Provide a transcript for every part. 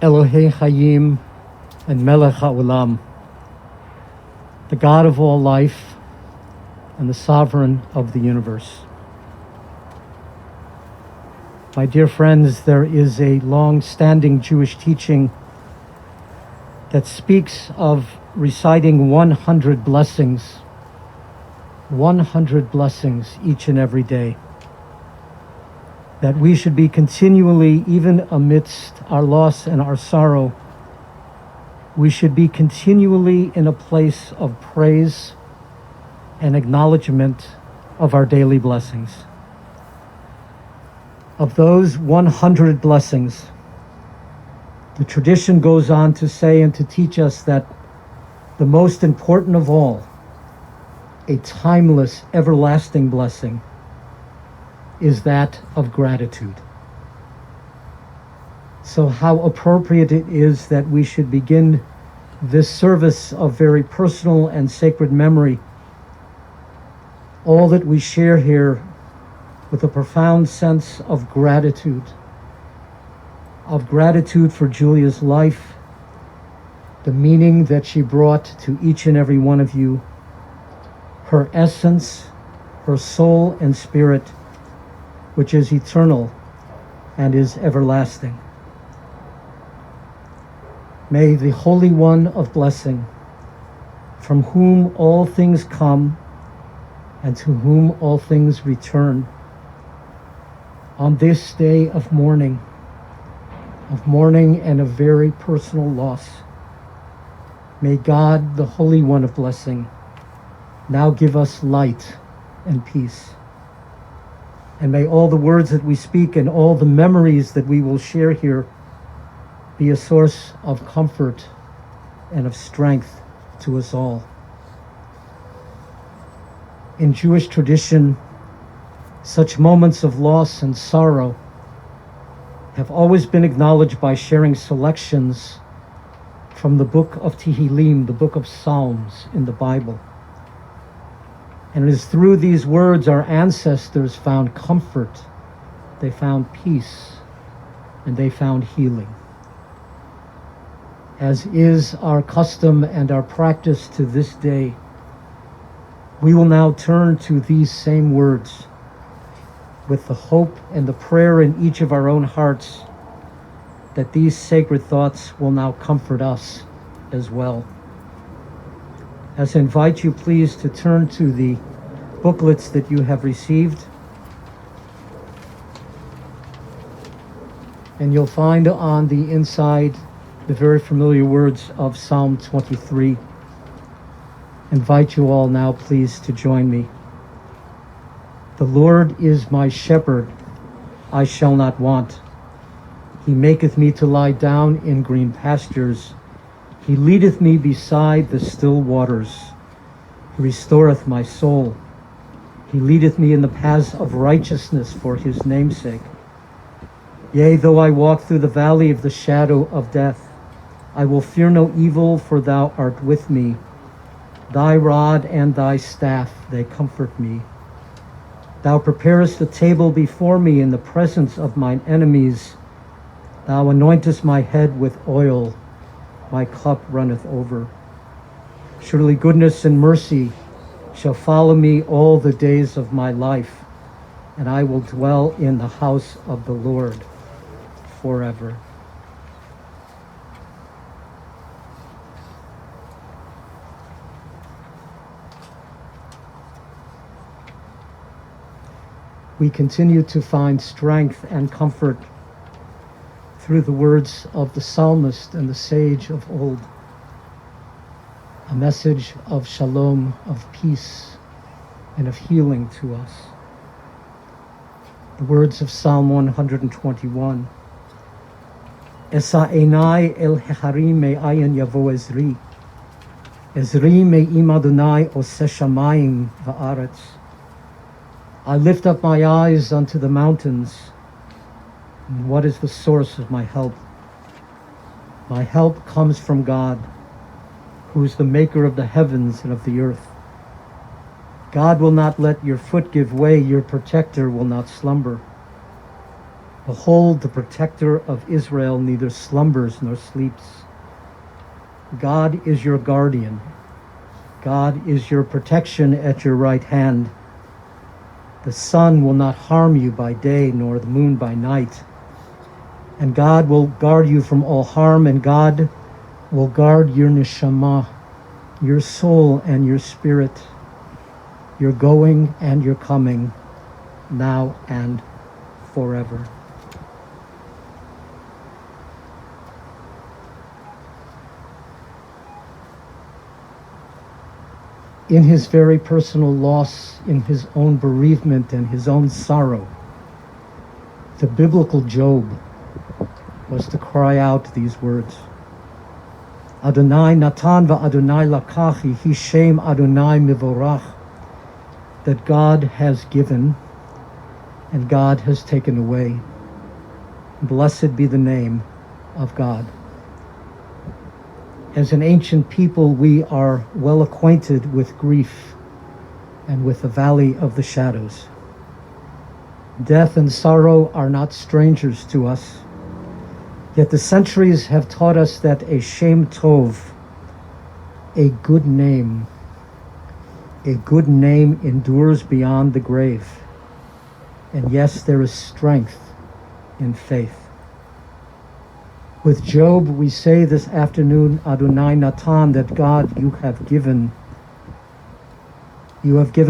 Elohei Hayim and Melech HaOlam, the God of all life and the sovereign of the universe. My dear friends, there is a long-standing Jewish teaching that speaks of reciting 100 blessings, 100 blessings each and every day. That we should be continually, even amidst our loss and our sorrow, we should be continually in a place of praise and acknowledgement of our daily blessings. Of those 100 blessings, the tradition goes on to say and to teach us that the most important of all, a timeless, everlasting blessing, is that of gratitude. So how appropriate it is that we should begin this service of very personal and sacred memory, all that we share here, with a profound sense of gratitude for Julia's life, the meaning that she brought to each and every one of you, her essence, her soul and spirit, which is eternal and is everlasting. May the Holy One of blessing, from whom all things come and to whom all things return, on this day of mourning and of very personal loss, may God, the Holy One of blessing, now give us light and peace. And may all the words that we speak and all the memories that we will share here be a source of comfort and of strength to us all. In Jewish tradition, such moments of loss and sorrow have always been acknowledged by sharing selections from the book of Tehillim, the book of Psalms in the Bible. And it is through these words our ancestors found comfort, they found peace, and they found healing. As is our custom and our practice to this day, we will now turn to these same words with the hope and the prayer in each of our own hearts that these sacred thoughts will now comfort us as well. As I invite you, please, to turn to the booklets that you have received. And you'll find on the inside the very familiar words of Psalm 23. Invite you all now, please, to join me. The Lord is my shepherd, I shall not want. He maketh me to lie down in green pastures. He leadeth me beside the still waters. He restoreth my soul. He leadeth me in the paths of righteousness for his name's sake. Yea, though I walk through the valley of the shadow of death, I will fear no evil, for thou art with me. Thy rod and thy staff, they comfort me. Thou preparest a table before me in the presence of mine enemies. Thou anointest my head with oil. My cup runneth over. Surely goodness and mercy shall follow me all the days of my life, and I will dwell in the house of the Lord forever. We continue to find strength and comfort through the words of the psalmist and the sage of old, a message of shalom, of peace, and of healing to us. The words of Psalm 121. Esa enai el hecharim me'ayin yavo ezri. Ezri me'im Adonai oseh shamayim va'aretz. I lift up my eyes unto the mountains. And what is the source of my help? My help comes from God, who is the maker of the heavens and of the earth. God will not let your foot give way, your protector will not slumber. Behold, the protector of Israel neither slumbers nor sleeps. God is your guardian. God is your protection at your right hand. The sun will not harm you by day, nor the moon by night. And God will guard you from all harm, and God will guard your neshama, your soul and your spirit, your going and your coming, now and forever. In his very personal loss, in his own bereavement and his own sorrow, the biblical Job was to cry out these words. Adonai natan va'Adonai lakach, yehi shem Adonai mivorach, that God has given and God has taken away. Blessed be the name of God. As an ancient people, we are well acquainted with grief and with the valley of the shadows. Death and sorrow are not strangers to us, yet the centuries have taught us that a shem tov, a good name endures beyond the grave. And yes, there is strength in faith. With Job, we say this afternoon, Adonai Natan, that God, you have given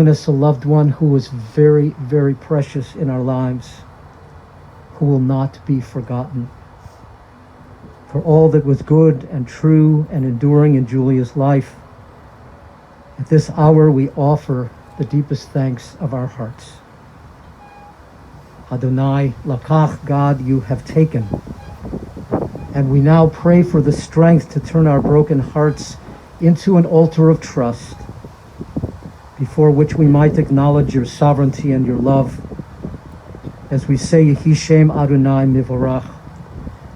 us a loved one who is very, very precious in our lives, who will not be forgotten. For all that was good and true and enduring in Julia's life, at this hour we offer the deepest thanks of our hearts. Adonai lakach, God, you have taken. And we now pray for the strength to turn our broken hearts into an altar of trust, before which we might acknowledge your sovereignty and your love. As we say, Yehi Shem Adonai Mivorach,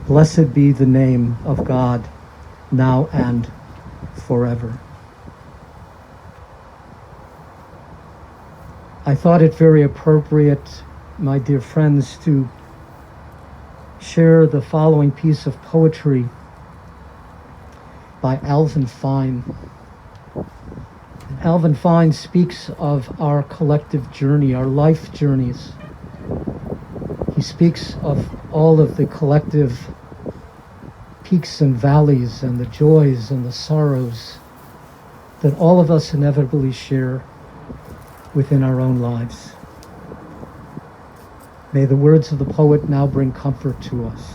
blessed be the name of God, now and forever. I thought it very appropriate, my dear friends, to share the following piece of poetry by Alvin Fine. Alvin Fine speaks of our collective journey, our life journeys. He speaks of all of the collective peaks and valleys and the joys and the sorrows that all of us inevitably share within our own lives. May the words of the poet now bring comfort to us.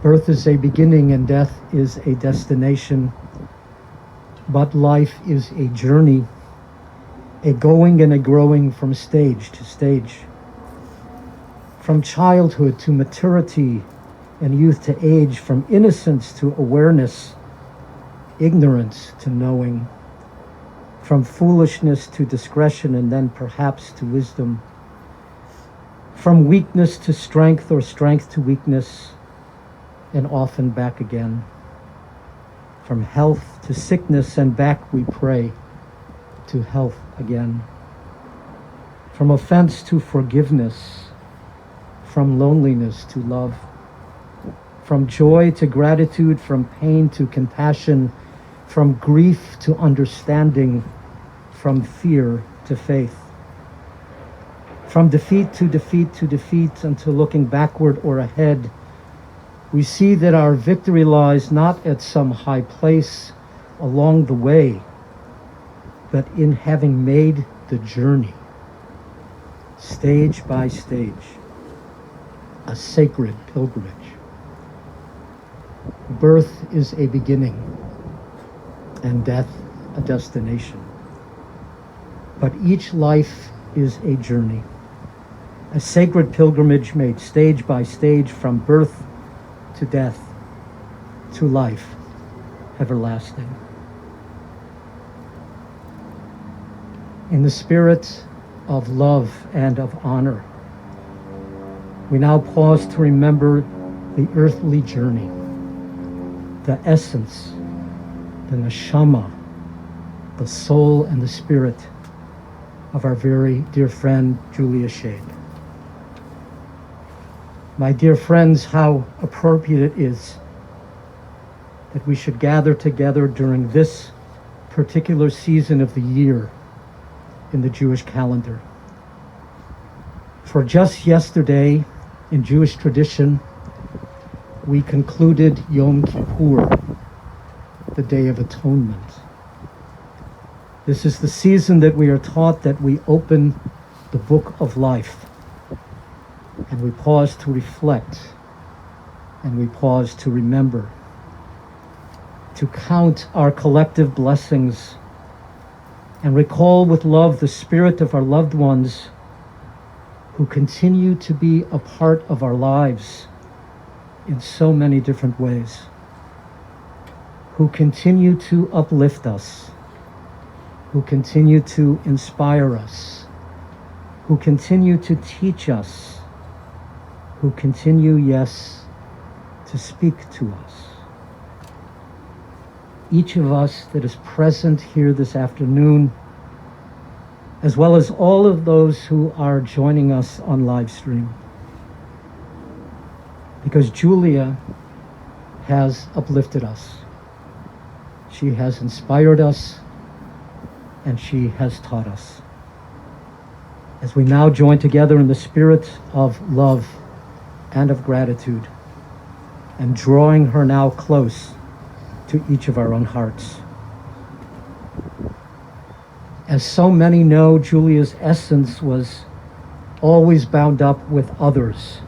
Birth is a beginning and death is a destination, but life is a journey, a going and a growing from stage to stage, from childhood to maturity and youth to age, from innocence to awareness, ignorance to knowing, from foolishness to discretion and then perhaps to wisdom, from weakness to strength or strength to weakness, and often back again, from health to sickness and back we pray to health again, from offense to forgiveness, from loneliness to love, from joy to gratitude, from pain to compassion, from grief to understanding, from fear to faith, from defeat to defeat to defeat, until looking backward or ahead, we see that our victory lies not at some high place along the way, but in having made the journey, stage by stage, a sacred pilgrimage. Birth is a beginning, and death a destination. But each life is a journey, a sacred pilgrimage made stage by stage, from birth to death to life everlasting. In the spirit of love and of honor, we now pause to remember the earthly journey, the essence, the neshama, the soul and the spirit of our very dear friend Julia Sheade. My dear friends, how appropriate it is that we should gather together during this particular season of the year in the Jewish calendar. For just yesterday, in Jewish tradition, we concluded Yom Kippur, the Day of Atonement. This is the season that we are taught that we open the book of life, and we pause to reflect, and we pause to remember, to count our collective blessings, and recall with love the spirit of our loved ones who continue to be a part of our lives in so many different ways, who continue to uplift us, who continue to inspire us, who continue to teach us, who continue, yes, to speak to us. Each of us that is present here this afternoon, as well as all of those who are joining us on live stream. Because Julia has uplifted us. She has inspired us, and she has taught us. As we now join together in the spirit of love and of gratitude, and drawing her now close to each of our own hearts. As so many know, Julia's essence was always bound up with others,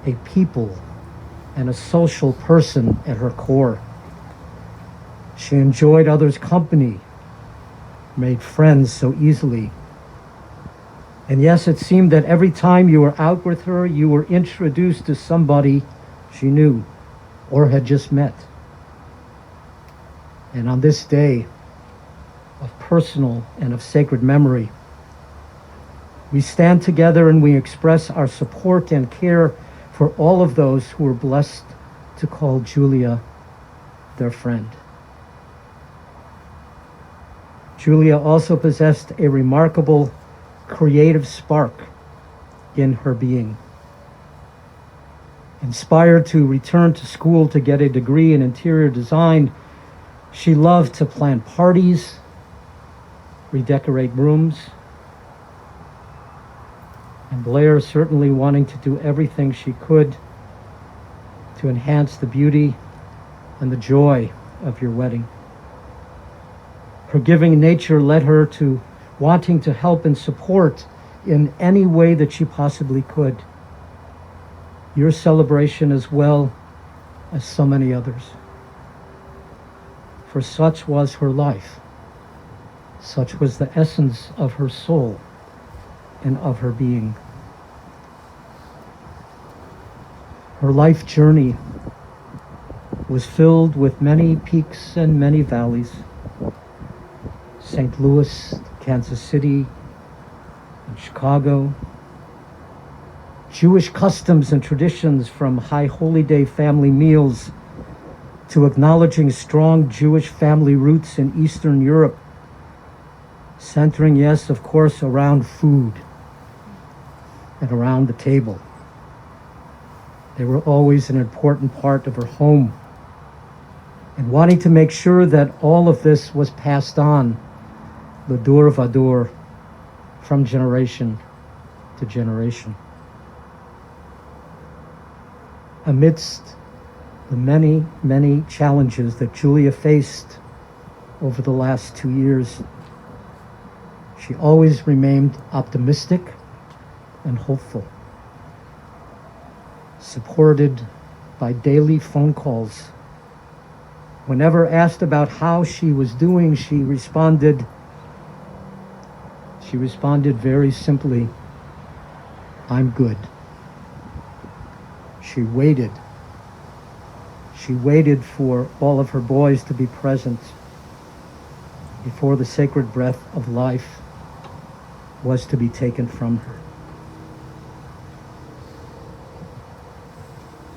a people and a social person at her core. She enjoyed others' company, made friends so easily. And yes, it seemed that every time you were out with her, you were introduced to somebody she knew or had just met. And on this day of personal and of sacred memory, we stand together and we express our support and care for all of those who were blessed to call Julia their friend. Julia also possessed a remarkable creative spark in her being. Inspired to return to school to get a degree in interior design, she loved to plan parties, redecorate rooms, and Blair certainly wanting to do everything she could to enhance the beauty and the joy of your wedding. Her giving nature led her to wanting to help and support in any way that she possibly could. Your celebration as well as so many others. For such was her life. Such was the essence of her soul and of her being. Her life journey was filled with many peaks and many valleys. St. Louis, Kansas City, and Chicago. Jewish customs and traditions, from High Holy Day family meals to acknowledging strong Jewish family roots in Eastern Europe, centering, yes, of course, around food and around the table. They were always an important part of her home, and wanting to make sure that all of this was passed on, l'dor vador, from generation to generation. Amidst the many, many challenges that Julia faced over the last 2 years, she always remained optimistic and hopeful. Supported by daily phone calls. Whenever asked about how she was doing, she responded very simply, "I'm good." She waited for all of her boys to be present before the sacred breath of life was to be taken from her.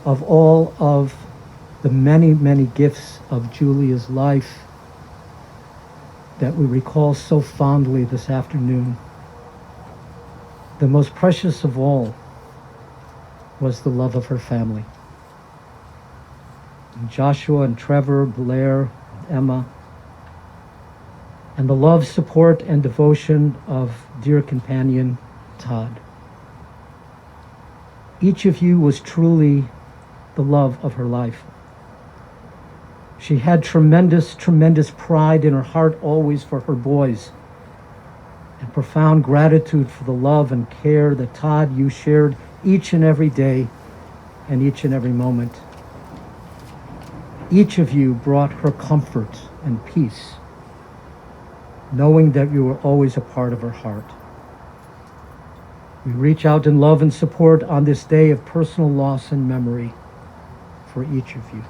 Of all of the many, many gifts of Julia's life that we recall so fondly this afternoon, the most precious of all was the love of her family. And Joshua and Trevor, Blair, Emma, and the love, support, and devotion of dear companion Todd. Each of you was truly the love of her life. She had tremendous, tremendous pride in her heart always for her boys, and profound gratitude for the love and care that Todd, you shared each and every day and each and every moment. Each of you brought her comfort and peace, knowing that you were always a part of her heart. We reach out in love and support on this day of personal loss and memory for each of you.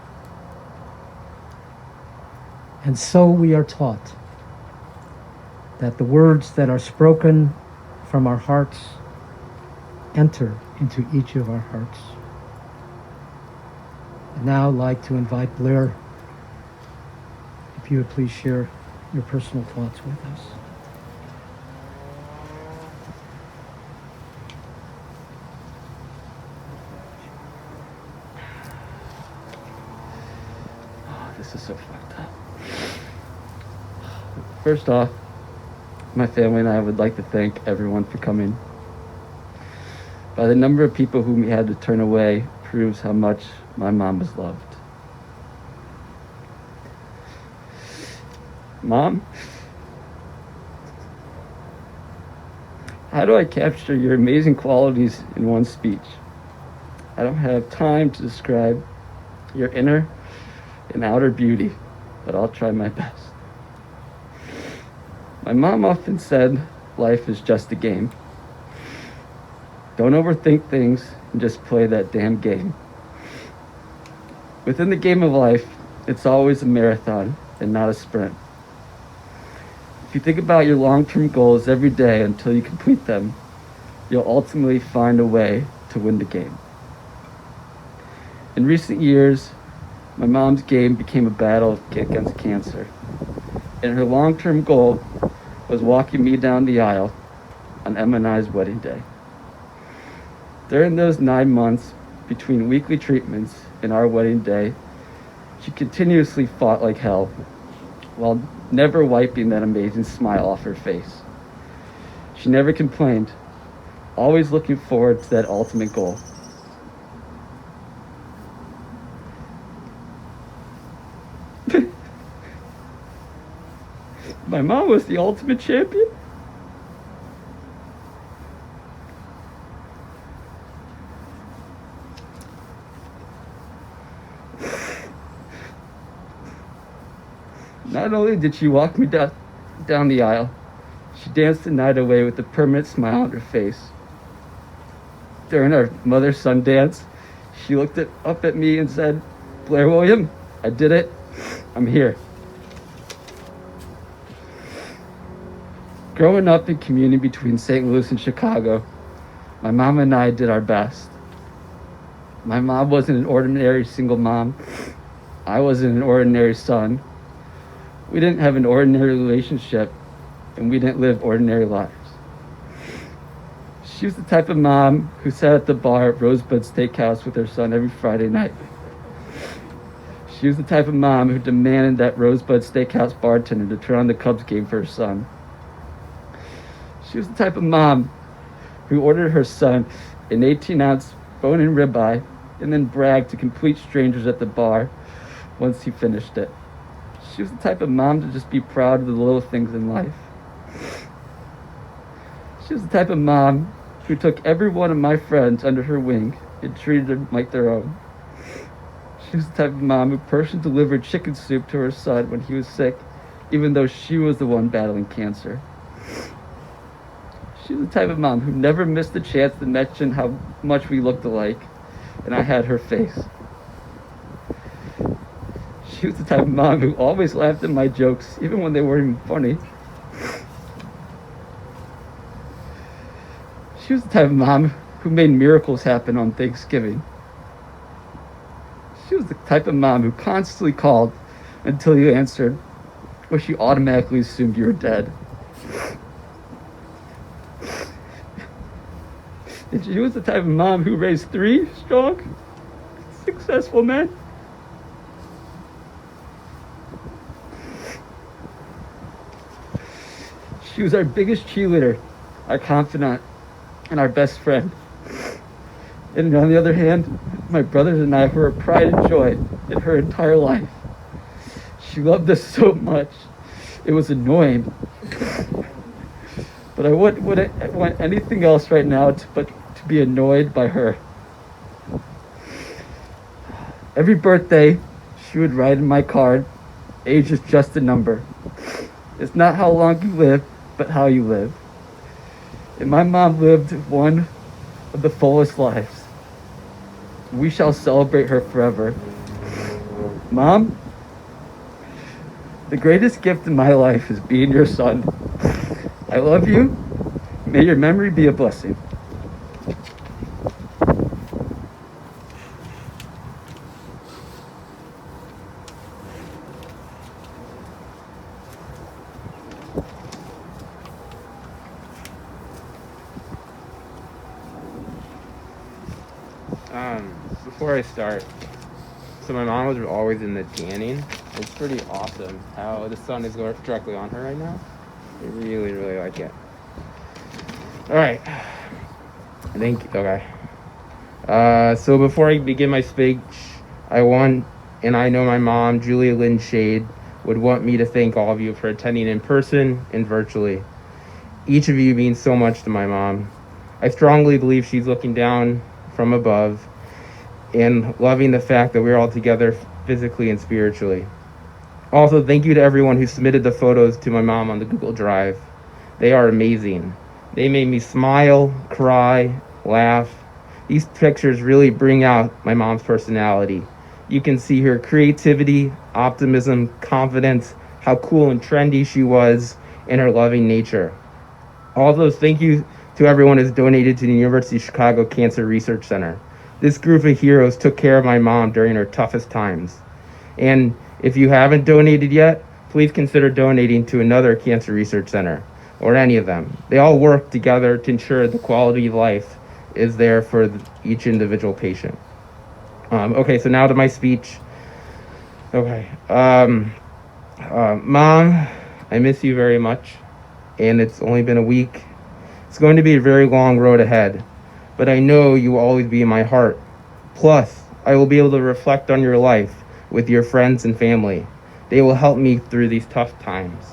And so we are taught that the words that are spoken from our hearts enter into each of our hearts. I'd now like to invite Blair, if you would please share your personal thoughts with us. Oh, this is so fucked up. First off, my family and I would like to thank everyone for coming. By the number of people whom we had to turn away proves how much my mom was loved. Mom, how do I capture your amazing qualities in one speech? I don't have time to describe your inner and outer beauty, but I'll try my best. My mom often said life is just a game. Don't overthink things and just play that damn game. Within the game of life, it's always a marathon and not a sprint. If you think about your long-term goals every day until you complete them, you'll ultimately find a way to win the game. In recent years, my mom's game became a battle against cancer, and her long-term goal was walking me down the aisle on Emma and I's wedding day. During those 9 months between weekly treatments and our wedding day, she continuously fought like hell while never wiping that amazing smile off her face. She never complained, always looking forward to that ultimate goal. My mom was the ultimate champion. Not only did she walk me down the aisle, she danced the night away with a permanent smile on her face. During our mother-son dance, she looked up at me and said, "Blair William, I did it. I'm here." Growing up and commuting between St. Louis and Chicago, my mom and I did our best. My mom wasn't an ordinary single mom. I wasn't an ordinary son. We didn't have an ordinary relationship, and we didn't live ordinary lives. She was the type of mom who sat at the bar at Rosebud Steakhouse with her son every Friday night. She was the type of mom who demanded that Rosebud Steakhouse bartender to turn on the Cubs game for her son. She was the type of mom who ordered her son an 18-ounce bone-in ribeye and then bragged to complete strangers at the bar once he finished it. She was the type of mom to just be proud of the little things in life. She was the type of mom who took every one of my friends under her wing and treated them like their own. She was the type of mom who personally delivered chicken soup to her son when he was sick, even though she was the one battling cancer. She was the type of mom who never missed the chance to mention how much we looked alike, and I had her face. She was the type of mom who always laughed at my jokes, even when they weren't even funny. She was the type of mom who made miracles happen on Thanksgiving. She was the type of mom who constantly called until you answered, or she automatically assumed you were dead. And she was the type of mom who raised 3 strong, successful men. She was our biggest cheerleader, our confidant, and our best friend. And on the other hand, my brothers and I were a pride and joy in her entire life. She loved us so much, it was annoying. But I wouldn't want anything else right now but to be annoyed by her. Every birthday, she would write in my card, "Age is just a number. It's not how long you live, but how you live." And my mom lived one of the fullest lives. We shall celebrate her forever. Mom, the greatest gift in my life is being your son. I love you. May your memory be a blessing. Before I start, so my mom was always in the tanning. It's pretty awesome how the sun is directly on her right now. I really, really like it. All right. Thank you. Okay. So before I begin my speech, I know my mom, Julia Lynne Sheade, would want me to thank all of you for attending in person and virtually. Each of you means so much to my mom. I strongly believe she's looking down from above and loving the fact that we're all together physically and spiritually. Also, thank you to everyone who submitted the photos to my mom on the Google Drive. They are amazing. They made me smile, cry, laugh. These pictures really bring out my mom's personality. You can see her creativity, optimism, confidence, how cool and trendy she was, and her loving nature. Also, thank you to everyone who's donated to the University of Chicago Cancer Research Center. This group of heroes took care of my mom during her toughest times. And if you haven't donated yet, please consider donating to another cancer research center, or any of them. They all work together to ensure the quality of life is there for each individual patient. Okay, so now to my speech. Okay. Mom, I miss you very much, and it's only been a week. It's going to be a very long road ahead, but I know you will always be in my heart. Plus, I will be able to reflect on your life with your friends and family. They will help me through these tough times.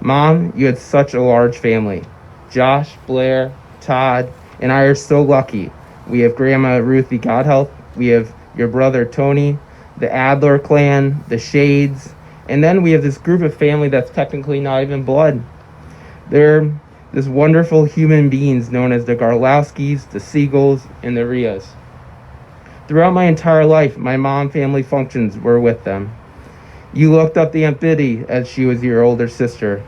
Mom, you had such a large family. Josh, Blair, Todd, and I are so lucky. We have Grandma Ruthie Godhealth, we have your brother Tony, the Adler clan, the Shades, and then we have this group of family that's technically not even blood. They're this wonderful human beings known as the Garlowskis, the Siegels, and the Rias. Throughout my entire life, my mom family functions were with them. You looked up to Aunt Biddy as she was your older sister.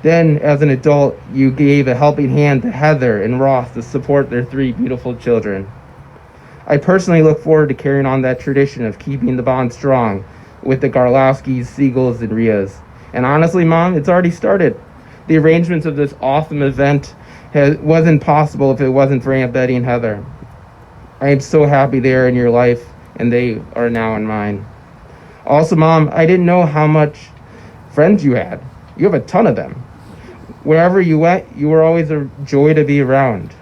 Then, as an adult, you gave a helping hand to Heather and Ross to support their 3 beautiful children. I personally look forward to carrying on that tradition of keeping the bond strong with the Garlowskis, Siegels, and Rias. And honestly, Mom, it's already started. The arrangements of this awesome event wasn't possible if it wasn't for Aunt Betty and Heather. I am so happy they are in your life, and they are now in mine. Also, Mom, I didn't know how much friends you had. You have a ton of them. Wherever you went, you were always a joy to be around.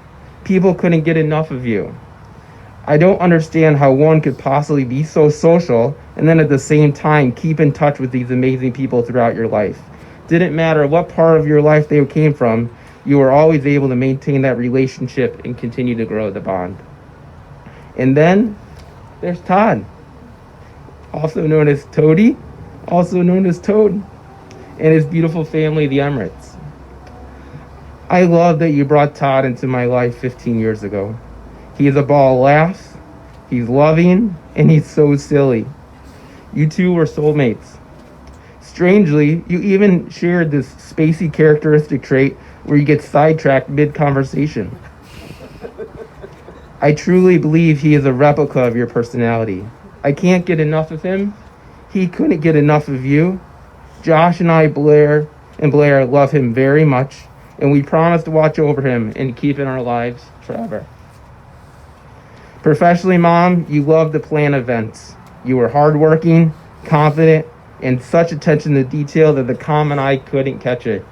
People couldn't get enough of you. I don't understand how one could possibly be so social and then at the same time keep in touch with these amazing people throughout your life. Didn't matter what part of your life they came from, you were always able to maintain that relationship and continue to grow the bond. And then there's Todd, also known as Toady, also known as Toad, and his beautiful family, the Emirates. I love that you brought Todd into my life 15 years ago. He's a ball of laughs, he's loving, and he's so silly. You two were soulmates. Strangely, you even shared this spacey characteristic trait where you get sidetracked mid-conversation. I truly believe he is a replica of your personality. I can't get enough of him. He couldn't get enough of you. Josh and I, Blair, love him very much, and we promise to watch over him and keep in our lives forever. Professionally, Mom, you loved to plan events. You were hardworking, confident, and such attention to detail that the common eye couldn't catch it.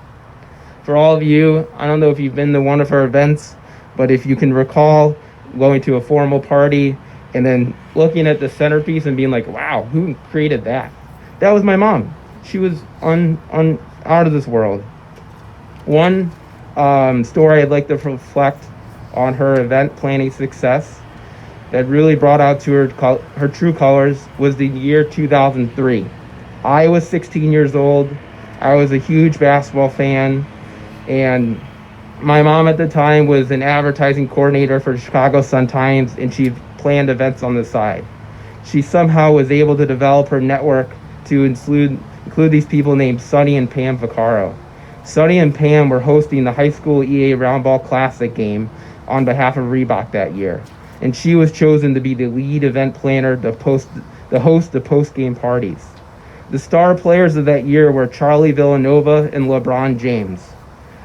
For all of you, I don't know if you've been to one of her events, but if you can recall going to a formal party and then looking at the centerpiece and being like, wow, who created that? That was my mom. She was out of this world. One story I'd like to reflect on her event planning success that really brought out to her true colors was the year 2003. I was 16 years old. I was a huge basketball fan, and my mom at the time was an advertising coordinator for the Chicago Sun-Times, and she planned events on the side. She somehow was able to develop her network to include these people named Sonny and Pam Vaccaro. Sonny and Pam were hosting the high school EA Roundball Classic game on behalf of Reebok that year, and she was chosen to be the lead event planner to host the post-game parties. The star players of that year were Charlie Villanova and LeBron James.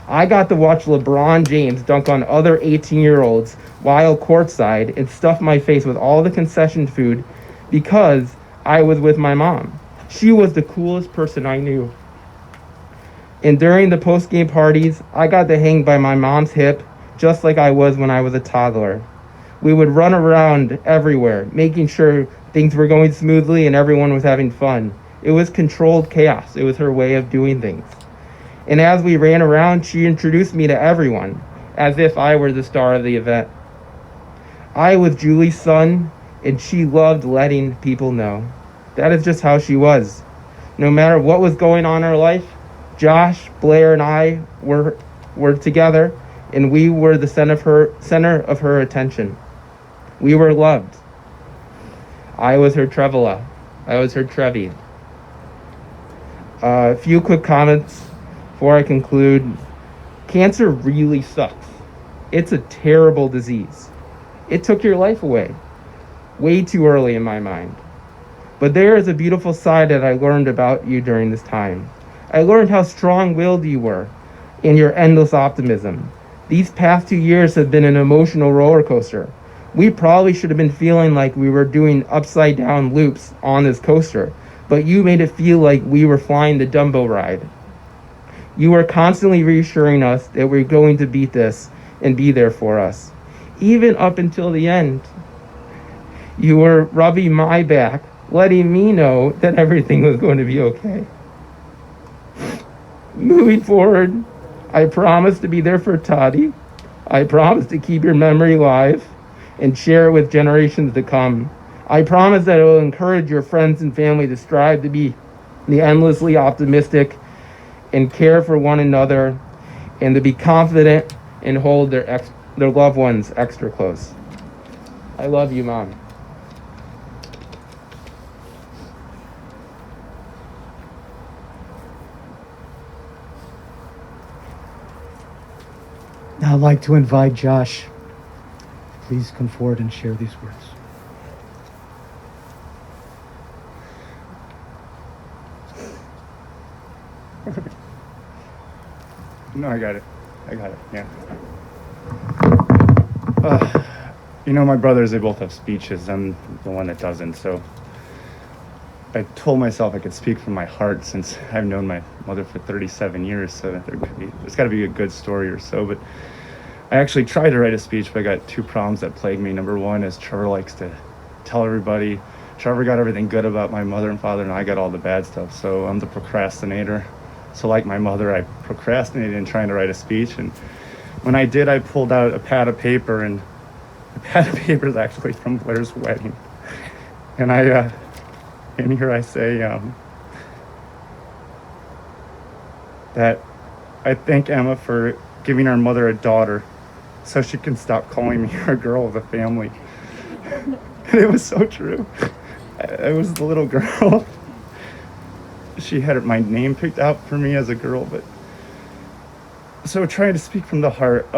I got to watch LeBron James dunk on other 18-year-olds while courtside and stuff my face with all the concession food because I was with my mom. She was the coolest person I knew. And during the post-game parties, I got to hang by my mom's hip just like I was when I was a toddler. We would run around everywhere, making sure things were going smoothly and everyone was having fun. It was controlled chaos. It was her way of doing things. And as we ran around, she introduced me to everyone, as if I were the star of the event. I was Julie's son, and she loved letting people know. That is just how she was. No matter what was going on in her life, Josh, Blair, and I were together, and we were the center of her attention. We were loved. I was her Trevola. I was her Trevi. A few quick comments before I conclude. Cancer really sucks. It's a terrible disease. It took your life away. Way too early in my mind. But there is a beautiful side that I learned about you during this time. I learned how strong-willed you were and your endless optimism. These past 2 years have been an emotional roller coaster. We probably should have been feeling like we were doing upside-down loops on this coaster, but you made it feel like we were flying the Dumbo ride. You were constantly reassuring us that we're going to beat this and be there for us. Even up until the end, you were rubbing my back, letting me know that everything was going to be okay. Moving forward, I promise to be there for Toddy. I promise to keep your memory alive and share it with generations to come. I promise that it will encourage your friends and family to strive to be the endlessly optimistic and care for one another, and to be confident and hold their loved ones extra close. I love you, Mom. Now I'd like to invite Josh. Please come forward and share these words. No, I got it. Yeah. My brothers, they both have speeches. I'm the one that doesn't. So I told myself I could speak from my heart since I've known my mother for 37 years. So there's got to be a good story or so. But I actually tried to write a speech, but I got two problems that plague me. Number one is Trevor likes to tell everybody. Trevor got everything good about my mother and father, and I got all the bad stuff. So I'm the procrastinator. So like my mother, I procrastinated in trying to write a speech. And when I did, I pulled out a pad of paper, and the pad of paper is actually from Blair's wedding. And in here I say that I thank Emma for giving our mother a daughter so she can stop calling me her girl of the family. And it was so true. I was the little girl. She had my name picked out for me as a girl, but so trying to speak from the heart.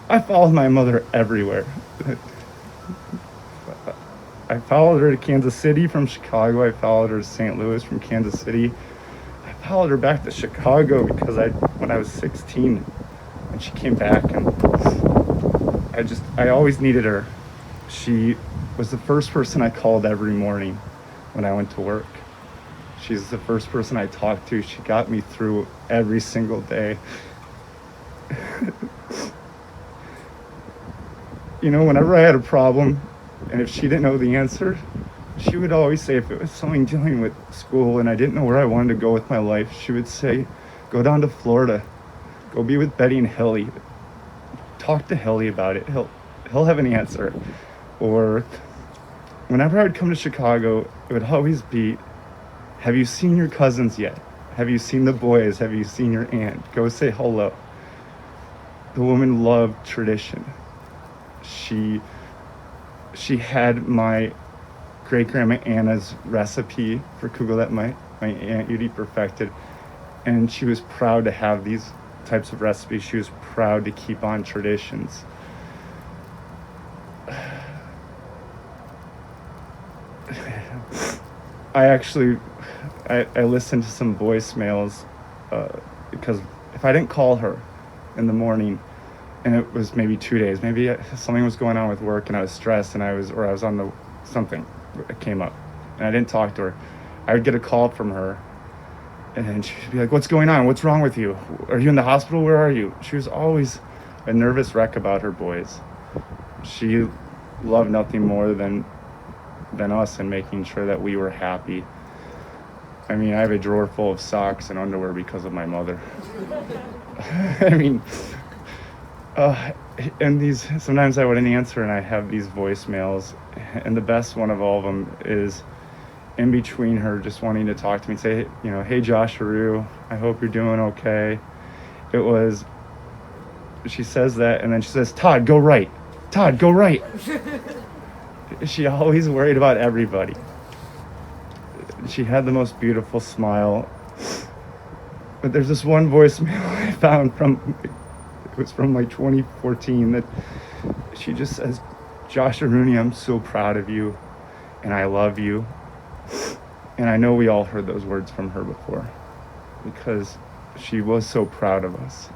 I followed my mother everywhere. I followed her to Kansas City from Chicago. I followed her to St. Louis from Kansas City. I followed her back to Chicago because when I was 16, when she came back, and I I always needed her. She was the first person I called every morning when I went to work. She's the first person I talked to. She got me through every single day. You know, whenever I had a problem, and if she didn't know the answer, she would always say, if it was something dealing with school and I didn't know where I wanted to go with my life, she would say, go down to Florida, go be with Betty and Hilly. Talk to Hilly about it. He'll have an answer. Or whenever I would come to Chicago, it would always be, have you seen your cousins yet? Have you seen the boys? Have you seen your aunt? Go say hello. The woman loved tradition. She had my great-grandma Anna's recipe for kugel that my Aunt Judy perfected, and she was proud to have these types of recipes. She was proud to keep on traditions. I listened to some voicemails because if I didn't call her in the morning, and it was maybe 2 days, maybe something was going on with work and I was stressed and I was on something that came up and I didn't talk to her, I would get a call from her and she'd be like, what's going on? What's wrong with you? Are you in the hospital? Where are you? She was always a nervous wreck about her boys. She loved nothing more than us and making sure that we were happy. I mean, I have a drawer full of socks and underwear because of my mother. I mean, and these, sometimes I wouldn't answer and I have these voicemails, and the best one of all of them is in between her just wanting to talk to me and say, you know, hey Josh Aru, I hope you're doing okay. It was, she says that and then she says, Todd, go right. Todd, go right. She always worried about everybody. She had the most beautiful smile. But there's this one voicemail I found it was from like 2014 that she just says, Josh Aruni, I'm so proud of you and I love you. And I know we all heard those words from her before because she was so proud of us.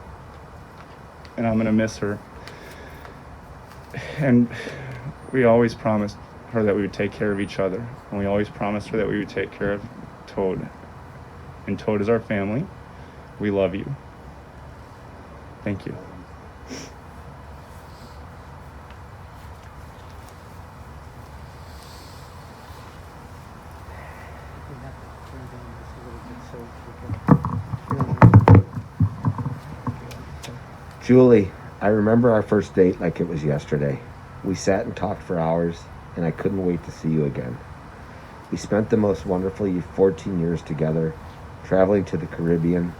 And I'm going to miss her. And we always promised her that we would take care of each other. And we always promised her that we would take care of Toad. And Toad is our family. We love you. Thank you. Julie, I remember our first date like it was yesterday. We sat and talked for hours, and I couldn't wait to see you again. We spent the most wonderful 14 years together, traveling to the Caribbean,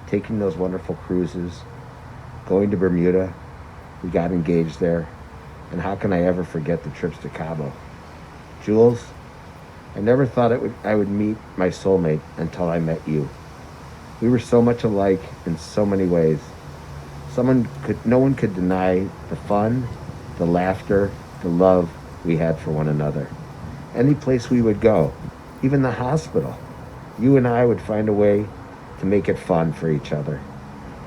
taking those wonderful cruises, going to Bermuda. We got engaged there, and how can I ever forget the trips to Cabo? Jules, I never thought I would meet my soulmate until I met you. We were so much alike in so many ways. No one could deny the fun, the laughter, the love we had for one another. Any place we would go, even the hospital, you and I would find a way to make it fun for each other.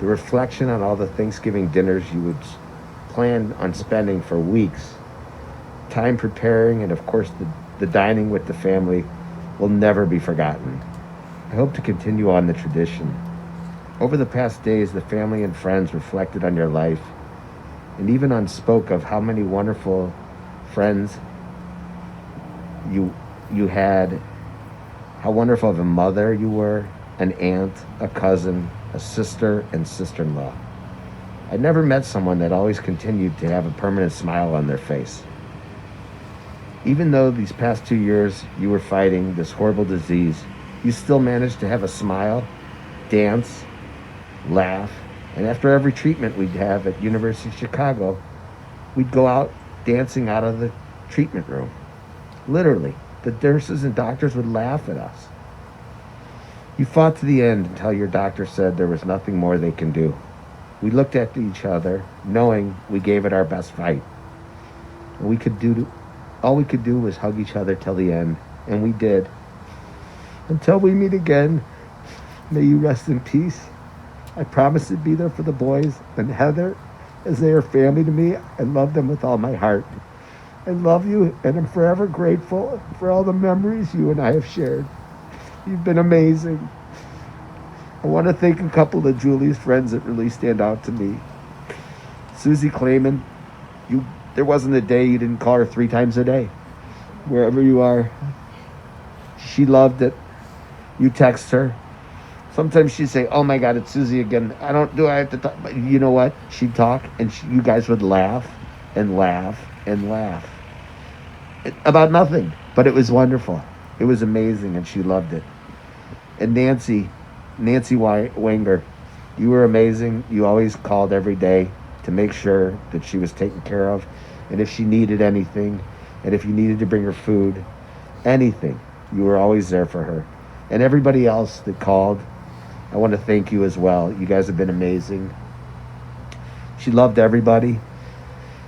The reflection on all the Thanksgiving dinners you would plan on spending for weeks, time preparing, and of course the dining with the family will never be forgotten. I hope to continue on the tradition. Over the past days, the family and friends reflected on your life and even spoke of how many wonderful friends you had, how wonderful of a mother you were, an aunt, a cousin, a sister, and sister-in-law. I never met someone that always continued to have a permanent smile on their face. Even though these past 2 years you were fighting this horrible disease, you still managed to have a smile, dance, laugh, and after every treatment we'd have at University of Chicago, we'd go out dancing out of the treatment room. Literally, the nurses and doctors would laugh at us. You fought to the end until your doctor said there was nothing more they can do. We looked at each other, knowing we gave it our best fight. All we could do was hug each other till the end, and we did. Until we meet again, may you rest in peace. I promise to be there for the boys and Heather as they are family to me. I love them with all my heart. I love you, and I'm forever grateful for all the memories you and I have shared. You've been amazing. I want to thank a couple of Julie's friends that really stand out to me. Susie Clayman, there wasn't a day you didn't call her 3 times a day, wherever you are. She loved it. You text her. Sometimes she'd say, "Oh my God, it's Susie again. I have to talk." But you know what? She'd talk, and you guys would laugh and laugh and laugh about nothing. But it was wonderful. It was amazing, and she loved it. And Nancy Wenger, you were amazing. You always called every day to make sure that she was taken care of, and if she needed anything, and if you needed to bring her food, anything, you were always there for her. And everybody else that called, I want to thank you as well. You guys have been amazing. She loved everybody,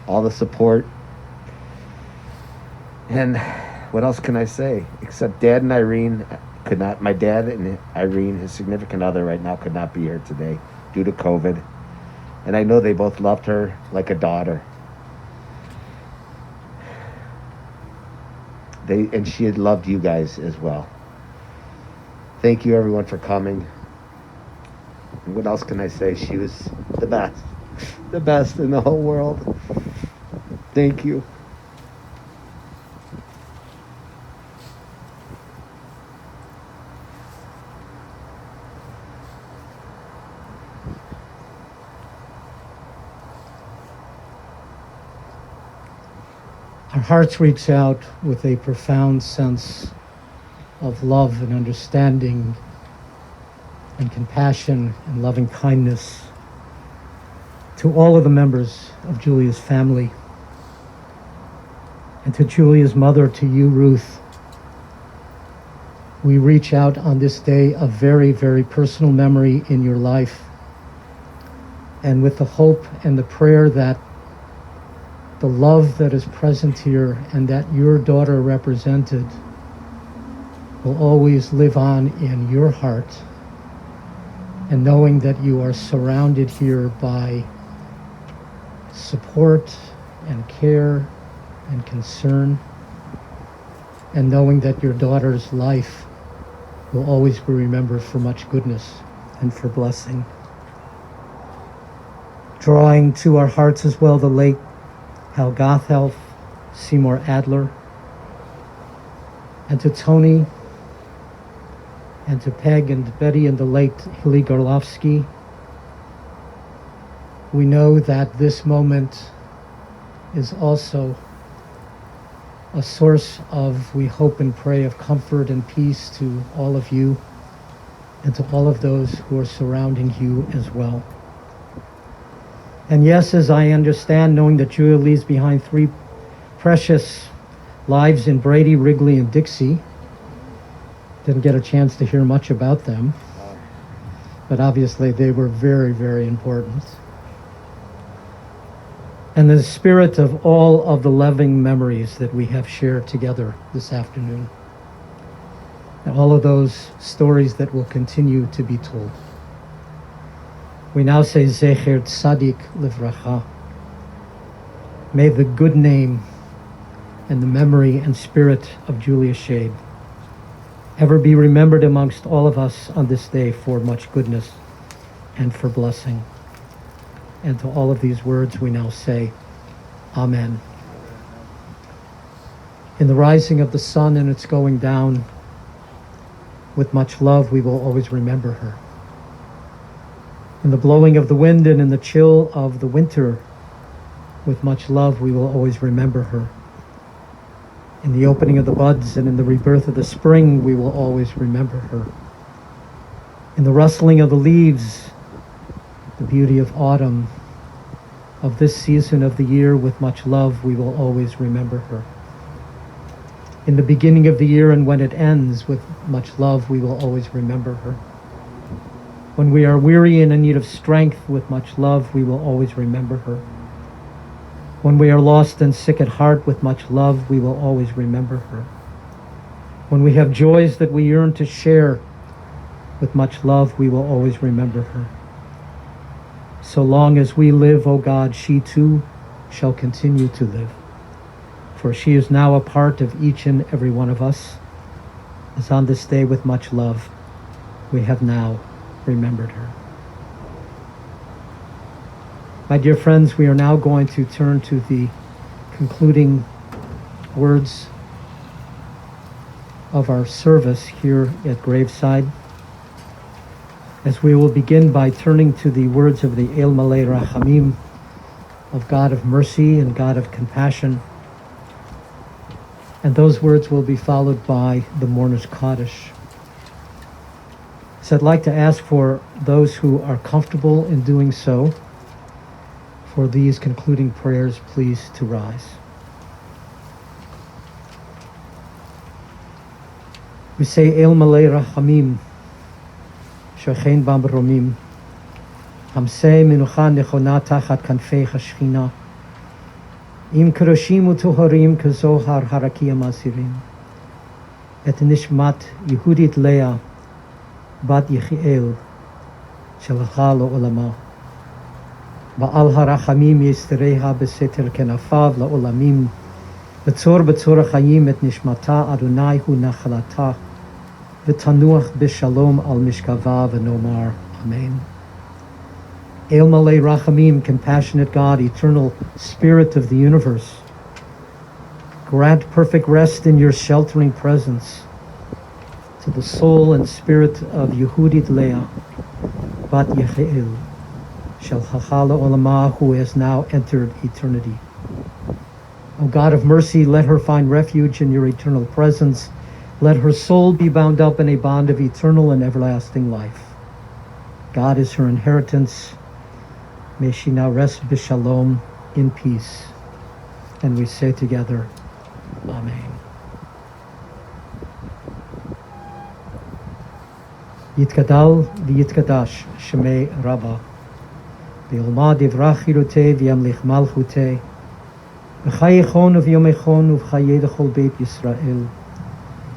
all the support. And what else can I say? Except Dad and Irene could not, my dad and Irene, his significant other right now, could not be here today due to COVID. And I know they both loved her like a daughter. And she had loved you guys as well. Thank you everyone for coming. And what else can I say? She was the best in the whole world. Thank you. Our hearts reach out with a profound sense of love and understanding and compassion and loving kindness to all of the members of Julia's family, and to Julia's mother, to you, Ruth. We reach out on this day a very, very personal memory in your life, and with the hope and the prayer that the love that is present here and that your daughter represented will always live on in your heart, and knowing that you are surrounded here by support and care and concern, and knowing that your daughter's life will always be remembered for much goodness and for blessing. Drawing to our hearts as well the late Hal Gothelf, Seymour Adler, and to Tony, and to Peg and Betty and the late Hilly Garlovsky. We know that this moment is also a source of, we hope and pray, of comfort and peace to all of you and to all of those who are surrounding you as well. And yes, as I understand, knowing that Julia leaves behind 3 precious lives in Brady, Wrigley, and Dixie, didn't get a chance to hear much about them, but obviously they were very, very important. And the spirit of all of the loving memories that we have shared together this afternoon, and all of those stories that will continue to be told. We now say Zecher Tzadik Livracha. May the good name and the memory and spirit of Julia Sheade ever be remembered amongst all of us on this day for much goodness and for blessing. And to all of these words we now say, Amen. In the rising of the sun and its going down, with much love we will always remember her. In the blowing of the wind and in the chill of the winter, with much love we will always remember her. In the opening of the buds and in the rebirth of the spring, we will always remember her. In the rustling of the leaves, the beauty of autumn, of this season of the year, with much love, we will always remember her. In the beginning of the year and when it ends, with much love, we will always remember her. When we are weary and in need of strength, with much love, we will always remember her. When we are lost and sick at heart, with much love, we will always remember her. When we have joys that we yearn to share, with much love, we will always remember her. So long as we live, O God, she too shall continue to live. For she is now a part of each and every one of us, as on this day with much love we have now remembered her. My dear friends, we are now going to turn to the concluding words of our service here at Graveside, as we will begin by turning to the words of the El Malay Rachamim, of God of mercy and God of compassion. And those words will be followed by the Mourner's Kaddish. So I'd like to ask for those who are comfortable in doing so, for these concluding prayers, please to rise. We say El Malay Rachamim, Shochein Bam Romim, Hamsei Menucha Nechona Tachat Kanfei Hashchina, Im Keroshim Utoharim Kazohar Harakia Masirim, Et Nishmat Yehudit Leah, Bat Yechiel, Shalcha Lo Olama, Ba'al Harachamim Yistereha Beseter Kenafav La'olamim, Betzor Chayim Et Nishmata Adonai Hu Nachalata, V'tanuach B'shalom Al Mishkava V'nomar. Amen. El Malay Rachamim, compassionate God, eternal Spirit of the universe, grant perfect rest in your sheltering presence to the soul and spirit of Yehudit Leah, Bat Yechiel, Shel Chachala Olamah, who has now entered eternity. O God of mercy, let her find refuge in your eternal presence. Let her soul be bound up in a bond of eternal and everlasting life. God is her inheritance. May she now rest b'shalom, in peace. And we say together, Amen. Yitkadal v'yitkadash shemei Rabbah, v'yolma divrach chirutei v'yamlich malchutei, v'chayechon v'yomechon v'chayei d'chol beit Yisrael,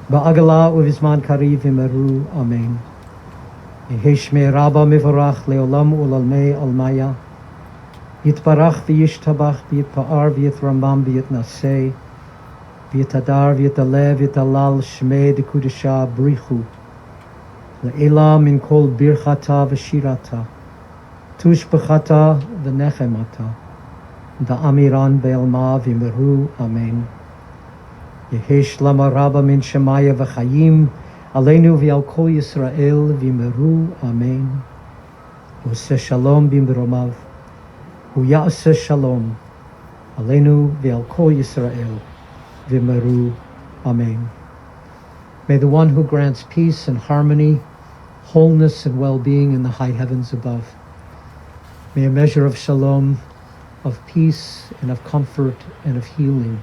ba'agala u'vizman kariv v'meru. Amen. Yehi shmei Rabbah mevorach leolam u'lalmei almaya, Yitbarach v'yishtabach v'yitpa'ar v'yitrambam v'yitnasei, v'yitadar v'yitaleh v'yitalal shmei d'kudesha brichu, Le'ela min kol birchata v'shirata, tushbechata v'nechemata, da'amiran be'elma v'meru. Amen. Yehesh lama rabba min shemaya v'chayim, aleinu v'al kol Yisrael v'meru. Amen. Ose shalom b'mromav, hu ya'ase shalom, aleinu v'al kol Yisrael v'meru. Amen. May the one who grants peace and harmony, wholeness and well-being in the high heavens above, may a measure of shalom, of peace and of comfort and of healing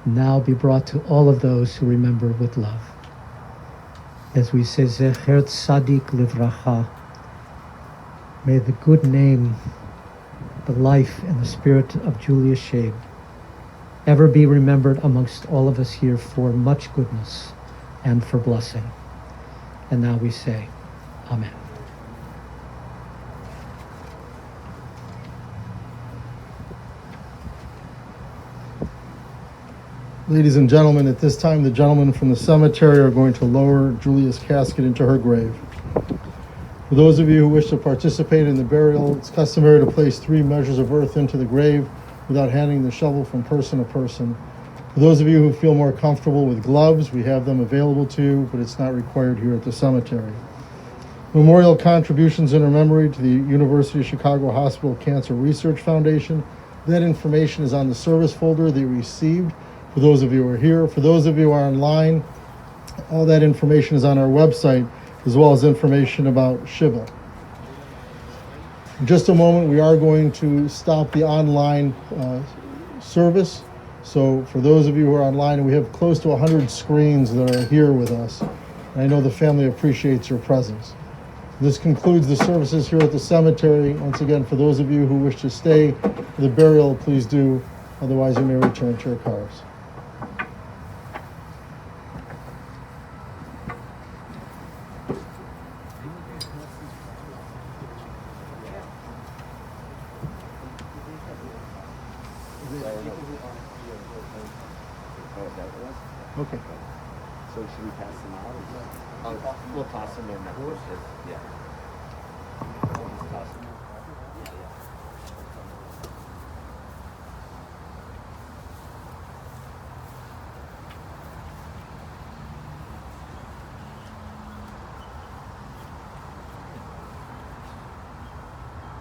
now be brought to all of those who remember with love. As we say, Zecher Tzadik Livracha, may the good name, the life and the spirit of Julia Sheade ever be remembered amongst all of us here for much goodness and for blessing. And now we say, Amen. Ladies and gentlemen, at this time, the gentlemen from the cemetery are going to lower Julia's casket into her grave. For those of you who wish to participate in the burial, it's customary to place 3 measures of earth into the grave without handing the shovel from person to person. For those of you who feel more comfortable with gloves, we have them available to you, but it's not required here at the cemetery. Memorial contributions in her memory to the University of Chicago Hospital Cancer Research Foundation. That information is on the service folder that you received. For those of you who are here, for those of you who are online, all that information is on our website, as well as information about Shiva. In just a moment, we are going to stop the online service. So for those of you who are online, we have close to 100 screens that are here with us. And I know the family appreciates your presence. This concludes the services here at the cemetery. Once again, for those of you who wish to stay for the burial, please do. Otherwise, you may return to your cars. Oh, is that what it was? Okay. So should we pass them out? Or we'll toss them in. Yeah. We'll just toss them in.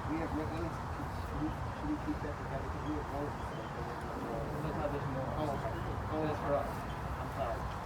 We have nicknames. Should we keep that together? Because we have one. There's more. Oh, that's for us. I'm sorry.